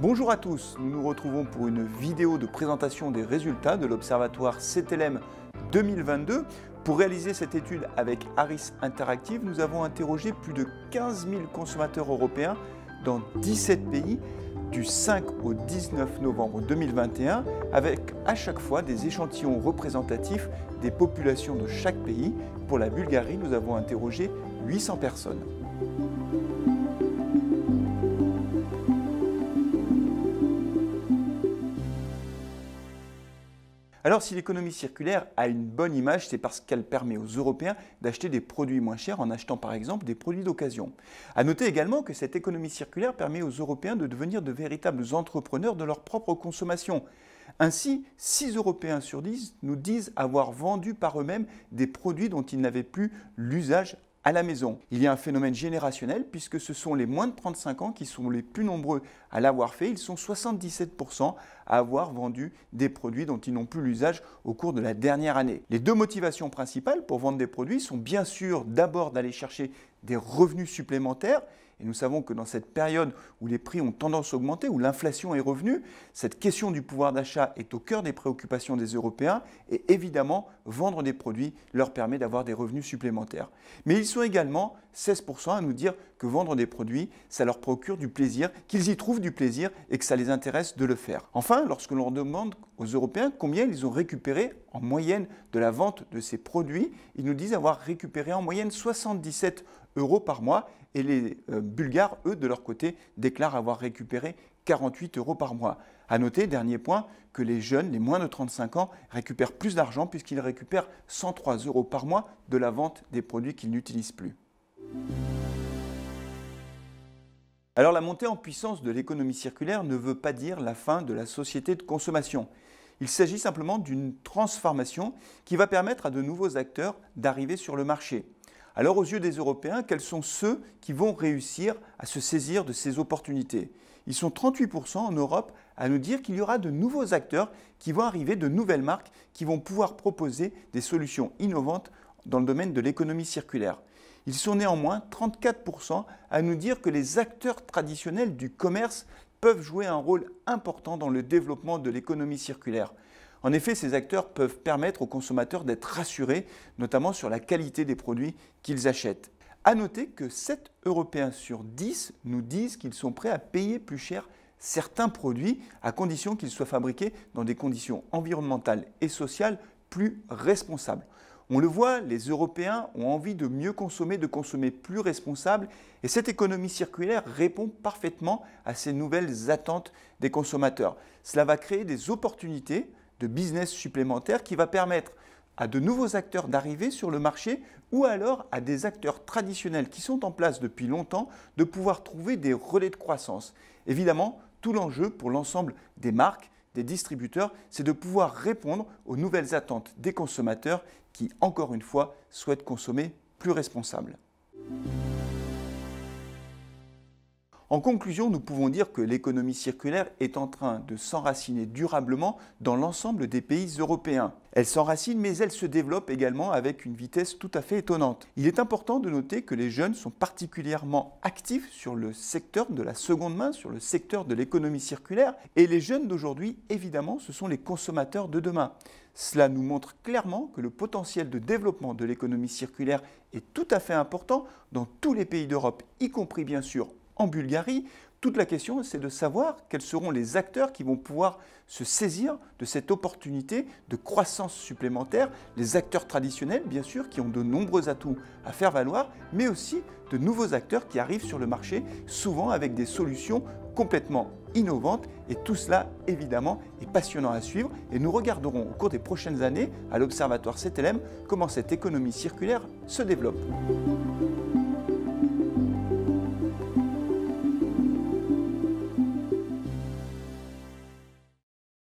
Bonjour à tous, nous nous retrouvons pour une vidéo de présentation des résultats de l'Observatoire CTLM 2022. Pour réaliser cette étude avec Harris Interactive, nous avons interrogé plus de 15 000 consommateurs européens dans 17 pays du 5 au 19 novembre 2021 avec à chaque fois des échantillons représentatifs des populations de chaque pays. Pour la Bulgarie, nous avons interrogé 800 personnes. Alors si l'économie circulaire a une bonne image, c'est parce qu'elle permet aux Européens d'acheter des produits moins chers en achetant par exemple des produits d'occasion. À noter également que cette économie circulaire permet aux Européens de devenir de véritables entrepreneurs de leur propre consommation. Ainsi, 6 Européens sur 10 nous disent avoir vendu par eux-mêmes des produits dont ils n'avaient plus l'usage à la maison. Il y a un phénomène générationnel puisque ce sont les moins de 35 ans qui sont les plus nombreux à l'avoir fait. Ils sont 77% à avoir vendu des produits dont ils n'ont plus l'usage au cours de la dernière année. Les deux motivations principales pour vendre des produits sont bien sûr d'abord d'aller chercher des revenus supplémentaires. Et nous savons que dans cette période où les prix ont tendance à augmenter, où l'inflation est revenue, cette question du pouvoir d'achat est au cœur des préoccupations des Européens et évidemment, vendre des produits leur permet d'avoir des revenus supplémentaires. Mais ils sont également 16% à nous dire que vendre des produits, ça leur procure du plaisir, qu'ils y trouvent du plaisir et que ça les intéresse de le faire. Enfin, lorsque l'on demande aux Européens combien ils ont récupéré en moyenne de la vente de ces produits, ils nous disent avoir récupéré en moyenne 77 € par mois et les Bulgares, eux, de leur côté, déclarent avoir récupéré 48 € par mois. À noter, dernier point, que les jeunes, les moins de 35 ans, récupèrent plus d'argent puisqu'ils récupèrent 103 € par mois de la vente des produits qu'ils n'utilisent plus. Alors la montée en puissance de l'économie circulaire ne veut pas dire la fin de la société de consommation. Il s'agit simplement d'une transformation qui va permettre à de nouveaux acteurs d'arriver sur le marché. Alors aux yeux des Européens, quels sont ceux qui vont réussir à se saisir de ces opportunités? Ils sont 38% en Europe à nous dire qu'il y aura de nouveaux acteurs qui vont arriver, de nouvelles marques qui vont pouvoir proposer des solutions innovantes dans le domaine de l'économie circulaire. Ils sont néanmoins 34% à nous dire que les acteurs traditionnels du commerce peuvent jouer un rôle important dans le développement de l'économie circulaire. En effet, ces acteurs peuvent permettre aux consommateurs d'être rassurés, notamment sur la qualité des produits qu'ils achètent. À noter que 7 Européens sur 10 nous disent qu'ils sont prêts à payer plus cher certains produits, à condition qu'ils soient fabriqués dans des conditions environnementales et sociales plus responsables. On le voit, les Européens ont envie de mieux consommer, de consommer plus responsable et cette économie circulaire répond parfaitement à ces nouvelles attentes des consommateurs. Cela va créer des opportunités de business supplémentaires qui va permettre à de nouveaux acteurs d'arriver sur le marché ou alors à des acteurs traditionnels qui sont en place depuis longtemps de pouvoir trouver des relais de croissance. Évidemment, tout l'enjeu pour l'ensemble des marques, des distributeurs, c'est de pouvoir répondre aux nouvelles attentes des consommateurs qui, encore une fois, souhaitent consommer plus responsable. En conclusion, nous pouvons dire que l'économie circulaire est en train de s'enraciner durablement dans l'ensemble des pays européens. Elle s'enracine, mais elle se développe également avec une vitesse tout à fait étonnante. Il est important de noter que les jeunes sont particulièrement actifs sur le secteur de la seconde main, sur le secteur de l'économie circulaire. Et les jeunes d'aujourd'hui, évidemment, ce sont les consommateurs de demain. Cela nous montre clairement que le potentiel de développement de l'économie circulaire est tout à fait important dans tous les pays d'Europe, y compris bien sûr en Bulgarie. Toute la question, c'est de savoir quels seront les acteurs qui vont pouvoir se saisir de cette opportunité de croissance supplémentaire. Les acteurs traditionnels, bien sûr, qui ont de nombreux atouts à faire valoir, mais aussi de nouveaux acteurs qui arrivent sur le marché, souvent avec des solutions complètement innovantes. Et tout cela, évidemment, est passionnant à suivre. Et nous regarderons au cours des prochaines années, à l'Observatoire CTLM, comment cette économie circulaire se développe.